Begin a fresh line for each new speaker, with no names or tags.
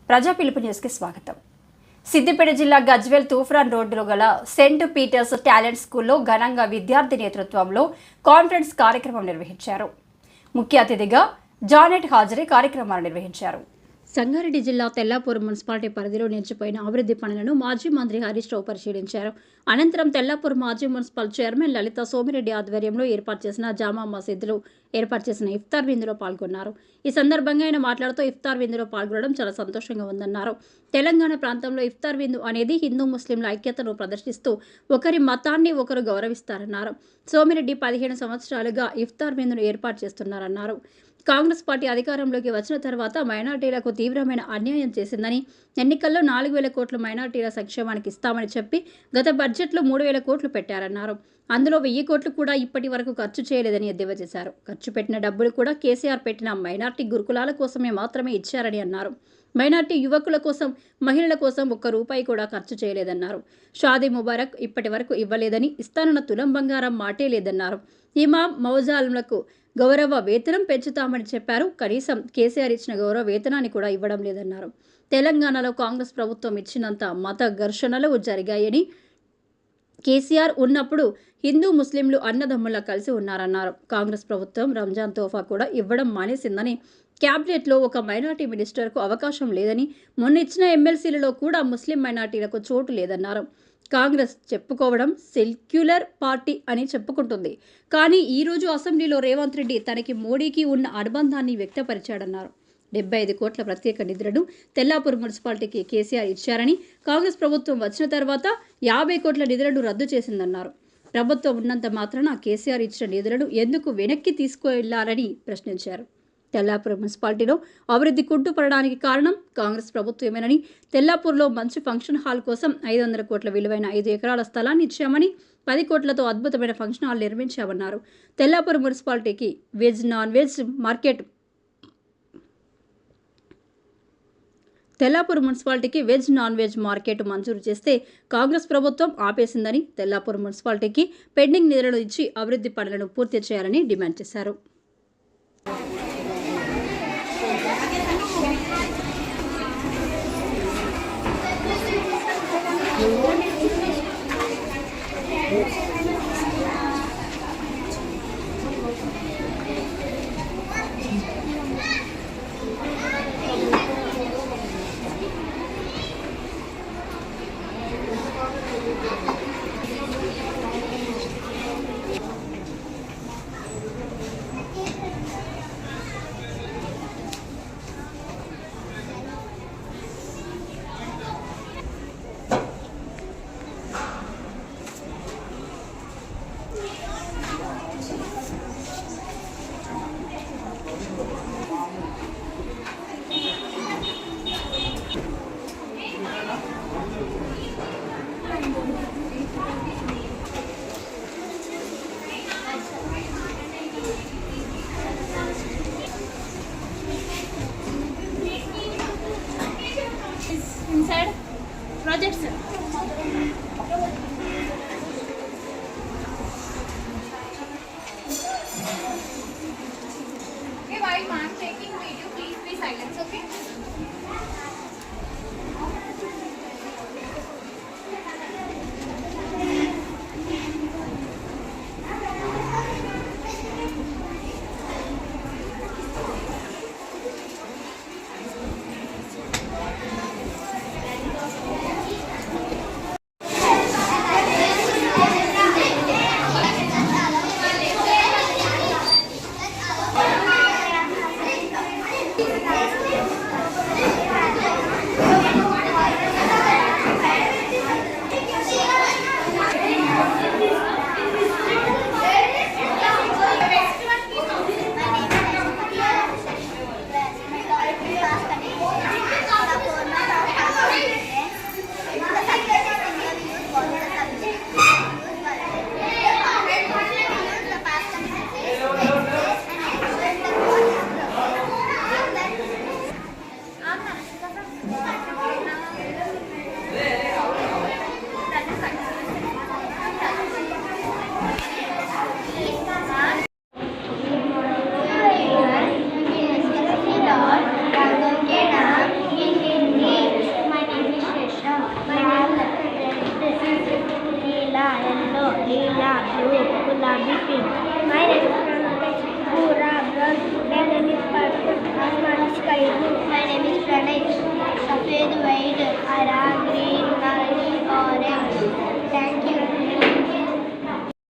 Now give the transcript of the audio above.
ప్రజా పిలుపు న్యూస్కి స్వాగతం. సిద్దిపేట జిల్లా గజ్వేల్ తూఫ్రాన్ రోడ్డులో గల సెయింట్ పీటర్స్ టాలెంట్ స్కూల్లో ఘనంగా విద్యార్థి నేతృత్వంలో కాన్ఫరెన్స్ కార్యక్రమం నిర్వహించారు. ముఖ్య అతిథిగా జానెట్ హాజరై కార్యక్రమాలు నిర్వహించారు. సంగారెడ్డి జిల్లా తెల్లాపూర్ మున్సిపాలిటీ పరిధిలో నిలిచిపోయిన అభివృద్ధి పనులను మాజీ మంత్రి హరీష్ రావు పరిశీలించారు. అనంతరం తెల్లాపూర్ మాజీ మున్సిపల్ చైర్మన్ లలిత సోమిరెడ్డి ఆధ్వర్యంలో ఏర్పాటు చేసిన జామా మసీదులో ఏర్పాటు చేసిన ఇఫ్తార్ విందులో పాల్గొన్నారు. ఈ సందర్భంగా ఆయన మాట్లాడుతూ ఇఫ్తార్ విందులో పాల్గొనడం చాలా సంతోషంగా ఉందన్నారు. తెలంగాణ ప్రాంతంలో ఇఫ్తార్ విందు అనేది హిందూ ముస్లింల ఐక్యతను ప్రదర్శిస్తూ ఒకరి మతాన్ని ఒకరు గౌరవిస్తారన్నారు. సోమిరెడ్డి 15 సంవత్సరాలుగా ఇఫ్తార్ విందును ఏర్పాటు చేస్తున్నారన్నారు. కాంగ్రెస్ పార్టీ అధికారంలోకి వచ్చిన తర్వాత మైనార్టీలకు తీవ్రమైన అన్యాయం చేసిందని, ఎన్నికల్లో 4,000 కోట్లు మైనార్టీల సంక్షేమానికి ఇస్తామని చెప్పి గత బడ్జెట్లో 3,000 కోట్లు పెట్టారన్నారు. అందులో 1,000 కోట్లు కూడా ఇప్పటి వరకు ఖర్చు చేయలేదని ఎద్దేవా చేశారు. ఖర్చు పెట్టిన డబ్బులు కూడా కేసీఆర్ పెట్టిన మైనార్టీ గురుకులాల కోసమే మాత్రమే ఇచ్చారని అన్నారు. మైనార్టీ యువకుల కోసం, మహిళల కోసం ఒక్క రూపాయి కూడా ఖర్చు చేయలేదన్నారు. షాదీ ముబారక్ ఇప్పటి వరకు ఇవ్వలేదని, ఇస్తానన్న తులం బంగారం మాటే లేదన్నారు. ఇమాం మౌజాలకు గౌరవ వేతనం పెంచుతామని చెప్పారు. కనీసం కేసీఆర్ ఇచ్చిన గౌరవ వేతనాన్ని కూడా ఇవ్వడం లేదన్నారు. తెలంగాణలో కాంగ్రెస్ ప్రభుత్వం ఇచ్చినంత మత ఘర్షణలు జరిగాయని, కేసీఆర్ ఉన్నప్పుడు హిందూ ముస్లింలు అన్నదమ్ములా కలిసి ఉన్నారన్నారు. కాంగ్రెస్ ప్రభుత్వం రంజాన్ తోఫా కూడా ఇవ్వడం మానేసిందని, క్యాబినెట్లో ఒక మైనార్టీ మినిస్టర్కు అవకాశం లేదని, మొన్న ఇచ్చిన ఎమ్మెల్సీలలో కూడా ముస్లిం మైనార్టీలకు చోటు లేదన్నారు. కాంగ్రెస్ చెప్పుకోవడం సెక్యులర్ పార్టీ అని చెప్పుకుంటుంది. కానీ ఈరోజు అసెంబ్లీలో రేవంత్ రెడ్డి తనకి మోడీకి ఉన్న అనుబంధాన్ని వ్యక్తపరిచాడన్నారు. 75 కోట్ల ప్రత్యేక నిధులను తెల్లాపూర్ మున్సిపాలిటీకి కేసీఆర్ ఇచ్చారని, కాంగ్రెస్ ప్రభుత్వం వచ్చిన తర్వాత 50 కోట్ల నిధులను రద్దు చేసిందన్నారు. ప్రభుత్వం ఉన్నంత మాత్రాన కేసీఆర్ ఇచ్చిన నిధులను ఎందుకు వెనక్కి తీసుకువెళ్లారని ప్రశ్నించారు. తెల్లాపూర్ మున్సిపాలిటీలో అభివృద్ధి కుంటుపడడానికి కారణం కాంగ్రెస్ ప్రభుత్వమేనని, తెల్లాపూర్లో మంచి ఫంక్షన్ హాల్ కోసం 500 కోట్ల విలువైన 5 ఎకరాల స్థలాన్ని ఇచ్చామని, 10 కోట్లతో అద్భుతమైన ఫంక్షన్ హాల్ నిర్మించామన్నారు. తెల్లాపూర్ మున్సిపాలిటీకి వెజ్ నాన్ వెజ్ మార్కెట్ మంజూరు చేస్తే కాంగ్రెస్ ప్రభుత్వం ఆపేసిందని, తెల్లాపూర్ మున్సిపాలిటీకి పెండింగ్ నిధులను ఇచ్చి అభివృద్ధి పనులను పూర్తి చేయాలని డిమాండ్ చేశారు.
Inside projects. Okay, while ma'am taking video, please be silent, okay?
lila, blue, gulabi, pink. My name is Pura, brown, lemon, purple, asmani, sky blue.